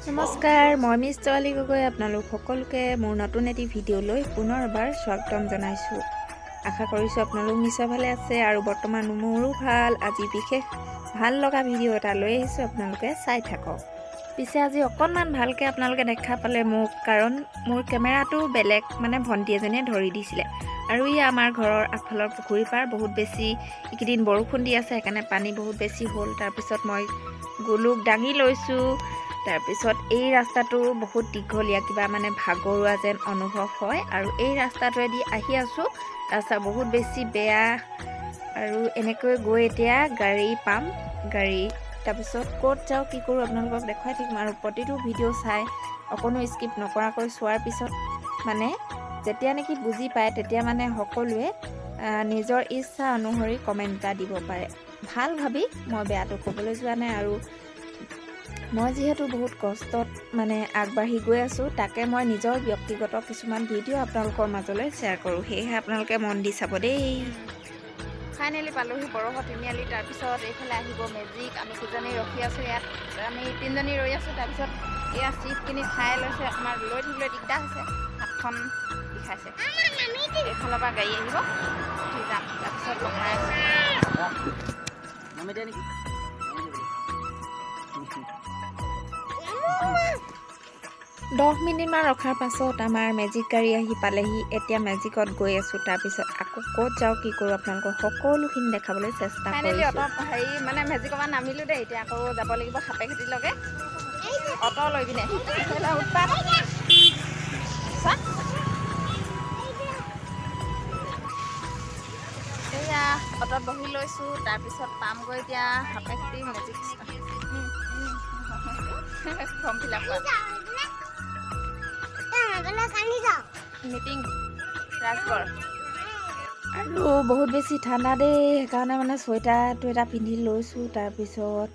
নমস্কাৰ, মই মিছ ছোৱালী গগৈ আপোনালোক সকলোকে মোৰ নতুন এটি ভিডিঅ'লৈ পুনৰবাৰ স্বাগতম জনাইছোঁ। আশা কৰিছোঁ আপোনালোক নিশ্চয় ভালে আছে আৰু বৰ্তমান মোৰো ভাল। আজি বিশেষ ভাল লগা ভিডিঅ' এটা লৈ আহিছোঁ, আপোনালোকে চাই থাকক। পিছে আজি অকণমান ভালকৈ আপোনালোকে দেখা পালে মোক, কাৰণ মোৰ কেমেৰাটো বেলেগ ভণ্টি এজনীয়ে ধৰি দিছিলে। আৰু ই আমাৰ ঘৰৰ আগফালৰ পুখুৰী পাৰ বহুত বেছি এইকেইদিন বৰষুণ দি আছে, সেইকাৰণে পানী বহুত বেছি হ'ল। তাৰপিছত মই গুলুক দাঙি লৈছোঁ। তাৰপিছত এই ৰাস্তাটো বহুত দীঘলীয়া, কিবা ভাগৰুৱা যেন অনুভৱ হয়। আৰু এই ৰাস্তাটোৱেদি আহি আছোঁ, ৰাস্তা বহুত বেছি বেয়া। আৰু এনেকৈ গৈ এতিয়া গাড়ী পাম, তাৰপিছত ক'ত যাওঁ কি কৰোঁ আপোনালোকক দেখুৱাই থাকিম। আৰু প্ৰতিটো ভিডিঅ' চাই অকণো স্কিপ নকৰাকৈ চোৱাৰ পিছত যেতিয়া নেকি বুজি পায়, তেতিয়া সকলোৱে নিজৰ ইচ্ছা অনুসৰি কমেণ্ট এটা দিব পাৰে। ভাল ভাবি মই বেয়াটো ক'বলৈ যোৱা নাই। আৰু মই যিহেতু বহুত কষ্টত আগবাঢ়ি গৈ আছোঁ, তাকে মই নিজৰ ব্যক্তিগত কিছুমান ভিডিঅ' আপোনালোকৰ মাজলৈ শ্বেয়াৰ কৰোঁ। সেয়েহে আপোনালোকে মন দি চাব দেই। ফাইনেলি পালোহি বৰহত তিনিআলি। তাৰপিছত এইফালে আহিব মেজিক। আমি কেইজনী ৰখি আছোঁ ইয়াত, আমি তিনিজনী ৰৈ আছোঁ। তাৰপিছত এয়া চিটখিনি খাই লৈছে, আমাৰ লৈ থাকিবলৈ দিগদাৰ হৈছে, হাতখন বিষাইছে। এইফালৰ পৰা গাড়ী আহিব, উঠি যাম। তাৰপিছত বহাই আছোঁ। 10 মিনিটমান ৰখাৰ পাছত আমাৰ মেজিক গাড়ী আহি পালেহি। এতিয়া মেজিকত গৈ আছোঁ। তাৰপিছত আকৌ ক'ত যাওঁ কি কৰোঁ আপোনালোকক সকলোখিনি দেখাবলৈ চেষ্টা কৰিছোঁ। মেজিকৰ পৰা নামিলোঁ দেই। এতিয়া আকৌ যাব লাগিব সাপেখেতিলৈকে, অট' লৈ পিনে। এয়া অট'ত বহি লৈছোঁ। তাৰপিছত পামগৈ এতিয়া সাপেখেতি মেজিক ফৰ্ম ফিল আপ কৰা মিটিং ৰাজগড়। আৰু বহুত বেছি ঠাণ্ডা দেই, সেইকাৰণে চুৱেটাৰটো এটা পিন্ধি লৈছোঁ। তাৰপিছত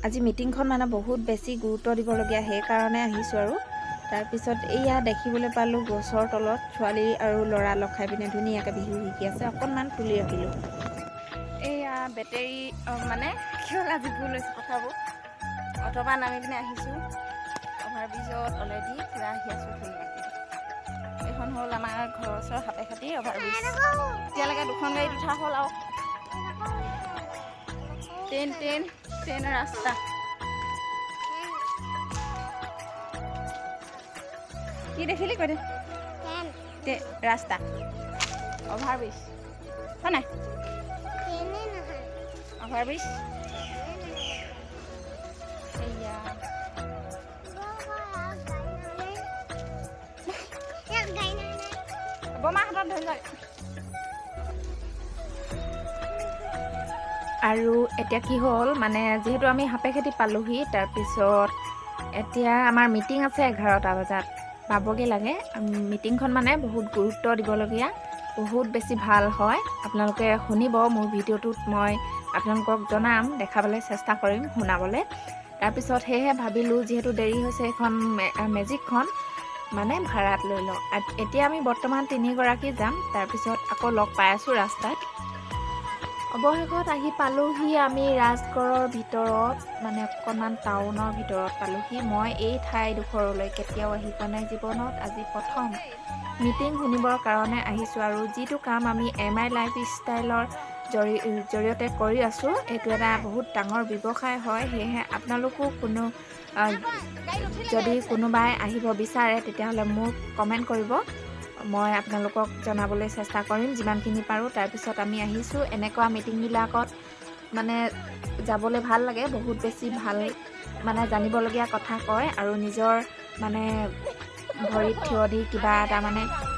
আজি মিটিংখন বহুত বেছি গুৰুত্ব দিবলগীয়া, সেইকাৰণে আহিছোঁ। আৰু তাৰপিছত এয়া দেখিবলৈ পালোঁ গছৰ তলত ছোৱালী আৰু ল'ৰা লগ খাই পিনে ধুনীয়াকৈ বিহু শিকি আছে। অকণমান তুলি ৰাখিলোঁ। এয়া বেটেৰী কি হ'ল, আজি ভুল হৈছে কথাবোৰ। অট'ৰ পৰা নামি পিনে আহিছোঁ। অভাৰব্ৰিজত অলৰেডি পূৰা আহি আছোঁ ধুনীয়াকৈ। এইখন হ'ল আমাৰ ঘৰৰ ওচৰৰ সাপেখেতি অভাৰব্ৰিজ। এতিয়ালৈকে দুখন গাড়ীত উঠা হ'ল। আৰু ট্ৰেইনৰ ৰাস্তা। কি দেখিলি কৈ দে। ৰাস্তা অভাৰব্ৰিজ হয় নাই? অভাৰব্ৰিজ এয়া বমা হাতত ধৰি যায়। আৰু এতিয়া কি হ'ল, যিহেতু আমি সাপেখেতি পালোহি, তাৰপিছত এতিয়া আমাৰ মিটিং আছে 11টা বজাত, পাবগৈ লাগে। মিটিংখন বহুত গুৰুত্ব দিবলগীয়া, বহুত বেছি ভাল হয়। আপোনালোকে শুনিব, মোৰ ভিডিঅ'টোত মই আপোনালোকক জনাম, দেখাবলৈ চেষ্টা কৰিম, শুনাবলৈ। তাৰপিছত সেয়েহে ভাবিলোঁ, যিহেতু দেৰি হৈছে, এইখন মেজিকখন ভাড়াত লৈ লওঁ। এতিয়া আমি বৰ্তমান 3গৰাকী যাম। তাৰপিছত আকৌ লগ পাই আছোঁ ৰাস্তাত। অৱশেষত আহি পালোহি আমি ৰাজগড়ৰ ভিতৰত, অকণমান টাউনৰ ভিতৰত পালোহি। মই এই ঠাইডোখৰলৈ কেতিয়াও আহি পোৱা নাই জীৱনত, আজি প্ৰথম মিটিং শুনিবৰ কাৰণে আহিছোঁ। আৰু যিটো কাম আমি MI লাইফষ্টাইলৰ জৰিয়তে কৰি আছোঁ, এইটো এটা বহুত ডাঙৰ ব্যৱসায় হয়। সেয়েহে আপোনালোকো যদি কোনোবাই আহিব বিচাৰে, তেতিয়াহ'লে মোক কমেণ্ট কৰিব, মই আপোনালোকক জনাবলৈ চেষ্টা কৰিম যিমানখিনি পাৰোঁ। তাৰপিছত আমি আহিছোঁ। এনেকুৱা মিটিংবিলাকত যাবলৈ ভাল লাগে, বহুত বেছি ভাল জানিবলগীয়া কথা কয়। আৰু নিজৰ ভৰিত থিয় দি কিবা এটা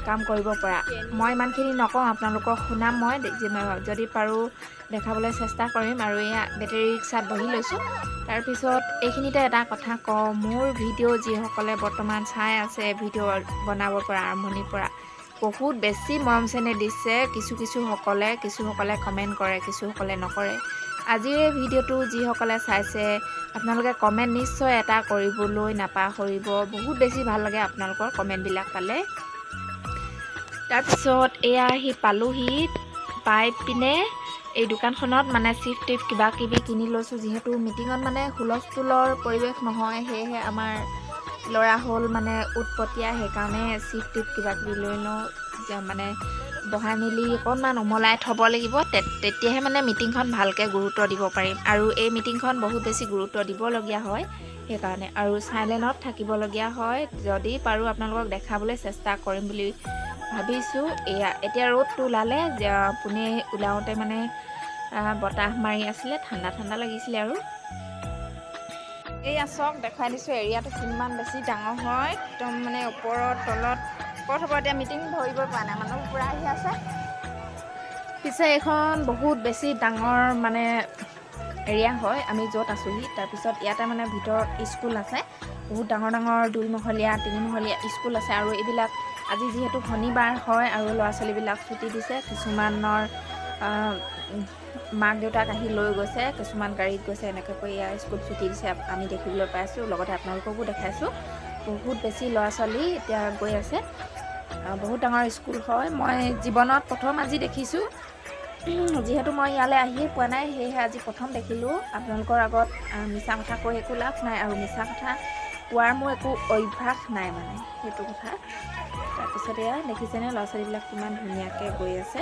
কাম কৰিব পৰা। মই ইমানখিনি নকওঁ, আপোনালোকক শুনাম। মই যদি পাৰোঁ দেখাবলৈ চেষ্টা কৰিম। আৰু এয়া বেটেৰী ৰিক্সাত বহি লৈছোঁ। তাৰপিছত এইখিনিতে এটা কথা কওঁ, মোৰ ভিডিঅ' যিসকলে বৰ্তমান চাই আছে, ভিডিঅ' বনাবৰ পৰা আৰম্ভণিৰ পৰা বহুত বেছি মৰম চেনেহ দিছে। কিছুসকলে কমেণ্ট কৰে, কিছুসকলে নকৰে। আজিৰ এই ভিডিঅ'টো যিসকলে চাইছে, আপোনালোকে কমেণ্ট নিশ্চয় এটা কৰিবলৈ নাপাহৰিব। বহুত বেছি ভাল লাগে আপোনালোকৰ কমেণ্টবিলাক পালে। তাৰপিছত এয়া আহি পালোহি, পাই পিনে এই দোকানখনত মানে চিপ টিপ কিবা কিবি কিনি লৈছোঁ, যিহেতু মিটিঙত মানে হুলস্থুলৰ পৰিৱেশ নহয়, সেয়েহে আমাৰ ল'ৰা হ'ল মানে উৎপতীয়া, সেইকাৰণে চিপ টিপ কিবা কিবি লৈ লওঁ, মানে বহাই মেলি অকণমান উমলাই থ'ব লাগিব, তেতিয়াহে মানে মিটিংখন ভালকৈ গুৰুত্ব দিব পাৰিম। আৰু এই মিটিংখন বহুত বেছি গুৰুত্ব দিবলগীয়া হয়, সেইকাৰণে আৰু চাইলেণ্টত থাকিবলগীয়া হয়। যদি পাৰোঁ আপোনালোকক দেখাবলৈ চেষ্টা কৰিম বুলি ভাবিছোঁ। এতিয়া ৰ'দটো ওলালে, পোনে ওলাওঁতে মানে বতাহ মাৰি আছিলে, ঠাণ্ডা ঠাণ্ডা লাগিছিলে। আৰু এই চাওক দেখাই দিছোঁ এৰিয়াটো কিমান বেছি ডাঙৰ হয়, একদম মানে ওপৰত তলত ক'ত হ'ব এতিয়া মিটিং ধৰিবই পৰা নাই, মানুহ পূৰা আহি আছে। পিছে এইখন বহুত বেছি ডাঙৰ মানে এৰিয়া হয়, আমি য'ত আছোঁহি। তাৰপিছত ইয়াতে মানে ভিতৰত স্কুল আছে, বহুত ডাঙৰ ডাঙৰ 2মহলীয়া 3মহলীয়া স্কুল আছে। আৰু এইবিলাক আজি যিহেতু শনিবাৰ হয় আৰু ল'ৰা ছোৱালীবিলাক ছুটি দিছে, কিছুমানৰ মাক দেউতাক আহি লৈ গৈছে, কিছুমান গাড়ীত গৈছে, এনেকৈ কৰি স্কুল ছুটি দিছে আমি দেখিবলৈ পাইছোঁ। লগতে আপোনালোককো দেখাইছোঁ, বহুত বেছি ল'ৰা ছোৱালী এতিয়া গৈ আছে, বহুত ডাঙৰ স্কুল হয়। মই জীৱনত প্ৰথম আজি দেখিছোঁ, যিহেতু মই ইয়ালৈ আহিয়ে পোৱা নাই, সেয়েহে আজি প্ৰথম দেখিলোঁ। আপোনালোকৰ আগত মিছা কথা কৈ একো লাভ নাই, আৰু মিছা কথা কোৱাৰ মোৰ একো অভ্যাস নাই, মানে সেইটো কথা। তাৰপিছত এয়া দেখিছেনে ল'ৰা ছোৱালীবিলাক কিমান ধুনীয়াকৈ গৈ আছে,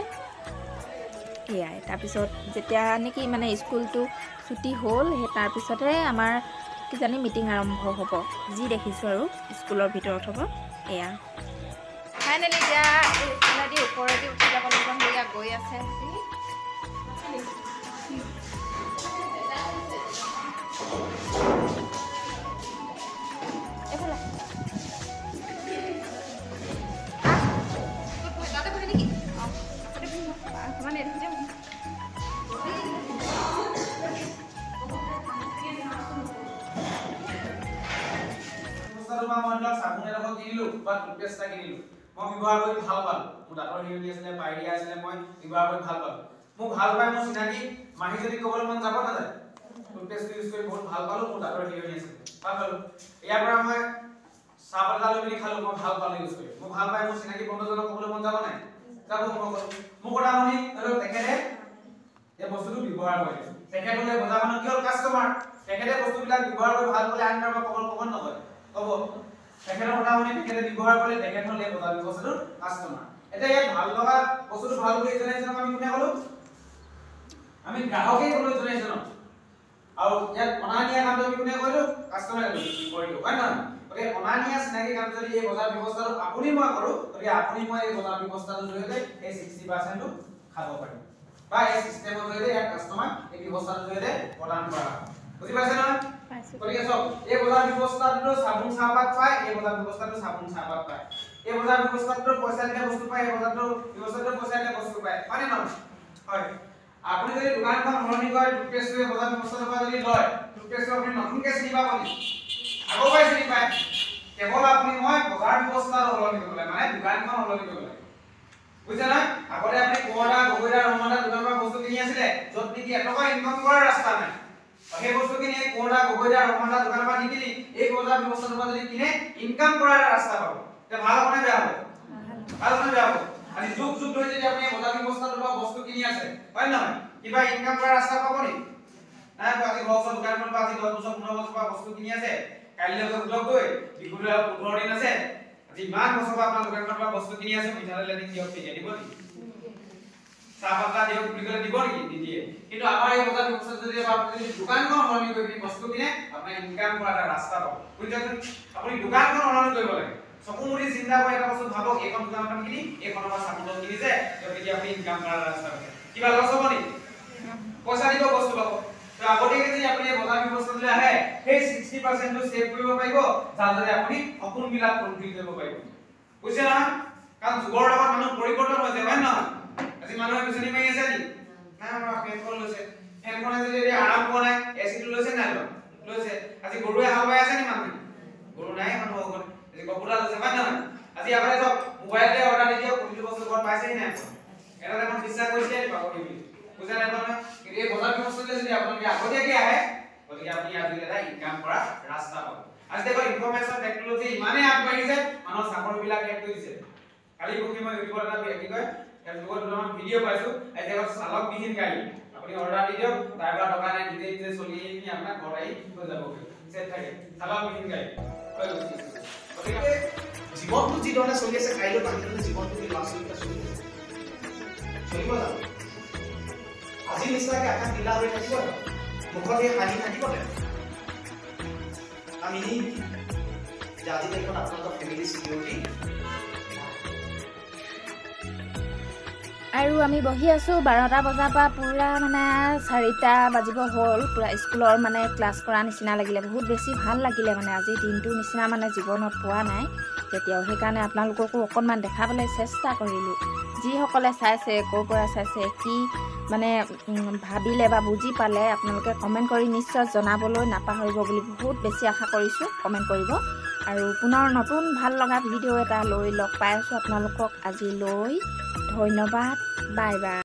এয়াই। তাৰপিছত যেতিয়া নেকি মানে স্কুলটো ছুটি হ'ল, সেই তাৰপিছতে আমাৰ কিজানি মিটিং আৰম্ভ হ'ব, যি দেখিছোঁ আৰু স্কুলৰ ভিতৰত হ'ব। এয়া ফাইনেলি এতিয়া এই স্কুলেদি ওপৰেদি উঠি যাব লাগিব, সেয়া গৈ আছে। চাবোন এডোখৰ কিনিলোঁ বা টুথপেষ্ট এটা কিনিলোঁ, মই ব্যৱহাৰ কৰি ভাল পালোঁ। মোৰ দাঁতৰ হিৰণি আছিলে, পায়ৰিয়া আছিলে, মই ব্যৱহাৰ কৰি ভাল পালোঁ। মোক ভাল পাই মোৰ চিনাকি মাহী যদি ক'বলৈ মন যাব নাযায়, টুথপেষ্ট ইউজ কৰি বহুত ভাল পালোঁ, মোৰ দাঁতৰ হিৰণি আছিলে, ভাল পালোঁ। ইয়াৰ পৰা মই চাহপাত এটা লৈ মেলি খালোঁ, মই ভাল পালোঁ ইউজ কৰি। মই ভাল পাই মোৰ চিনাকি বন্ধুজনক ক'বলৈ মন যাব নাই? যাব। মই ক'লোঁ, মোৰ কথা শুনি তেখেতে এই বস্তুটো ব্যৱহাৰ কৰিলে। তেখেত হ'লে বজাৰখনৰ কি হ'ল কাষ্টমাৰ, তেখেতে বস্তুবিলাক ব্যৱহাৰ কৰি ভাল পালে আন কাৰোবাক ক'ব নকয়, ক'ব। তেখেতৰ কথা শুনি তেখেতে ব্যৱহাৰ কৰিলে, তেখেত হ'লে বজাৰ ব্যৱস্থাটোৰ কাষ্টমাৰ। এতিয়া ইয়াত ভাল লগা বস্তুটো ভাল বুলি জনাইছনক আমি কোনে ক'লো? আমি গ্ৰাহকেই ক'লো জনাইছনক। আৰু ইয়াত অনানিয়া কামটো আমি কোনে কৰিলো? কাষ্টমাৰে কৰিলো, হয় নহয়? গতিকে অনানিয়া চিনাকি কাম যদি এই বজাৰ ব্যৱস্থাটো আপুনি মই কৰো, গতিকে আপুনি মই এই বজাৰ ব্যৱস্থাটোৰ জৰিয়তে এই 60% টো খাব পাৰিম, বা এই সিস্টেমৰ জৰিয়তে ইয়াত কাষ্টমাৰ এই ব্যৱস্থাটোৰ জৰিয়তে প্ৰদান কৰা হয়। বুজি পাইছে নহয়? গতিকে চব এই বজাৰ ব্যৱস্থাটো চাবোন চাহপাত পায়, এই বজাৰ ব্যৱস্থাটো চাবোন চাহপাত পায়। এই বজাৰ ব্যৱস্থাটো পইচা দিলে বস্তু পায়, এই বজাৰটো ব্যৱস্থাটো পইচা দিলে বস্তু পায়, হয় নে নহয়? হয়। আপুনি যদি দোকানখন সলনি কৰে, টুথপেষ্টটো এই বজাৰ ব্যৱস্থাটোৰ পৰা যদি লয়, টুথপেষ্টটো আপুনি নতুনকৈ চিনি পাব নেকি? আগৰ পৰাই চিনি পায়। কেৱল আপুনি মই বজাৰ ব্যৱস্থাটো সলনি কৰিব লাগে, মানে দোকানখন সলনি কৰিব লাগে। বুজিছে নহয়? আগতে আপুনি কোঁৱৰদা, গগৈদা, ৰমনদা দোকানৰ পৰা বস্তু কিনি আছিলে, য'ত নেকি এটকা ইনকাম কৰাৰ ৰাস্তা নাই। সেই বস্তুখিনি কোঁৱৰদা, গগৈদা, ৰমনদা দোকানৰ পৰা নিকিনি এই বজাৰ ব্যৱস্থাটোৰ পৰা যদি কিনে, ইনকাম কৰাৰ ৰাস্তা পাব। তে ভাল হ'ব নে বেয়া হ'ব? ভাল হ'ব নে বেয়া হ'ব? আজি যুগ যুগ ধৰি যদি আপুনি বজাৰ ব্যৱস্থাটোৰ পৰা বস্তু কিনি আছে, হয় নহয়? কিবা ইনকাম কৰাৰ ৰাস্তা পাব নেকি? নাই। আজি ঘৰৰ দোকানখনৰ পৰা আজি 10 বছৰ 15 বছৰ পৰা বস্তু কিনি আছে, কাইলৈ উদ্যোগ গৈ বিহুলৈ 15 দিন আছে, আজি ইমান বছৰ পৰা আপোনাৰ দোকানখনৰ পৰা বস্তু কিনি আছে, মিঠাতেল এদিন দিয়ক, দিব নেকি? চাহপাত দিয়ক বুলি ক'লে দিব নেকি? নিদিয়ে। কিন্তু আমাৰ এই বজাৰ ব্যৱস্থা যদি আপুনি দোকানখন সলনি কৰি বস্তু কিনে, আপোনাৰ ইনকাম কৰা এটা ৰাস্তা পাব। বুজিছেনে? আপুনি দোকানখন সলনি কৰিব লাগে। চকু মুদি চিন্তা কৰি এটা বস্তু ভাবক, এইখন দোকানখন কিনি এইখনৰ পৰা চাবোন কিনিছে, তেতিয়া আপুনি ইনকাম কৰাৰ ৰাস্তা পাব। কিবা লছ হ'ব নেকি? পইচা দিব, বস্তু পাব। তো আগতীয়াকৈ যদি আপুনি বজাৰ ব্যৱস্থালৈ আহে, সেই 60% টো সেভ কৰিব পাৰিব, যাৰ দ্বাৰা আপুনি সপোনবিলাক ফুলফিল কৰিব পাৰিব। বুজিছে নহয়? কাৰণ যুগৰ লগত মানুহ পৰিৱৰ্তন হৈছে, হয় নহয়? আজি মানুহে বিচনী মাৰি আছে নেকি? নাই, আমাৰ ফেনখন লৈছে। ফেনখনে যদি আৰাম পোৱা নাই, এচিটো লৈছে নাই লোৱা? লৈছে। আজি গৰুৱে হাল বাই আছে নি মানুহে? গৰু নাই মানুহৰ ঘৰত। আজি কপুৰা লৈছে, হয় নহয়? আজি আপুনি চব মোবাইলতে অৰ্ডাৰ দি দিয়ক, প্ৰতিটো বস্তু ঘৰত পাইছেই নাই? এটা টাইমত বিশ্বাস কৰিছে নি পাব বুলি? বুজা নাই নহয়? কিন্তু এই বজাৰ ব্যৱস্থালৈ যদি আপোনালোকে আগতীয়াকৈ আহে, গতিকে আপুনি আজি এটা ইনকাম কৰা ৰাস্তা পাব। আজি দেখো ইনফৰমেশ্যন টেকনলজি ইমানেই আগবাঢ়িছে, মানুহৰ চাকৰিবিলাক এড কৰি দিছে। কালি পৰহি মই ইউটিউবত এটা কি কয় ফেচবুকত দুটামান ভিডিঅ' পাইছো, এই দেখো চালকবিহীন গাড়ী, আপুনি অৰ্ডাৰ দি দিয়ক তাৰ পৰা টকা নাই নিজে নিজে চলি আহি আপোনাৰ ঘৰ আহি হৈ যাব সেট থাকে চালা পিন গাই হৈ গৈছে গতিকে জীৱনটো যি ধৰণে চলি আছে কাইলৈ বাহিৰত জীৱনটো কি লাষ্টলৈকে চলি আছে চলিব জানো আজি নিশ্চয়কৈ আকাশ নীলা হৈ থাকিব মুখত এই হাঁহি থাকিব আমি যে আজি দেখোন আপোনালোকৰ ফেমিলি চিকিউৰিটি আৰু আমি বহি আছোঁ 12টা বজাৰ পৰা পূৰা মানে 4টা বাজিব হ'ল পূৰা স্কুলৰ মানে ক্লাছ কৰা নিচিনা লাগিলে বহুত বেছি ভাল লাগিলে মানে আজিৰ দিনটোৰ নিচিনা মানে জীৱনত পোৱা নাই কেতিয়াও সেইকাৰণে আপোনালোককো অকণমান দেখাবলৈ চেষ্টা কৰিলোঁ যিসকলে চাইছে ক'ৰ পৰা চাইছে কি মানে ভাবিলে বা বুজি পালে আপোনালোকে কমেণ্ট কৰি নিশ্চয় জনাবলৈ নাপাহৰিব বুলি বহুত বেছি আশা কৰিছোঁ কমেণ্ট কৰিব আৰু পুনৰ নতুন ভাল লগা ভিডিঅ' এটা লৈ লগ পাই আছোঁ আপোনালোকক আজিলৈ ধন্যবাদ বাই বাই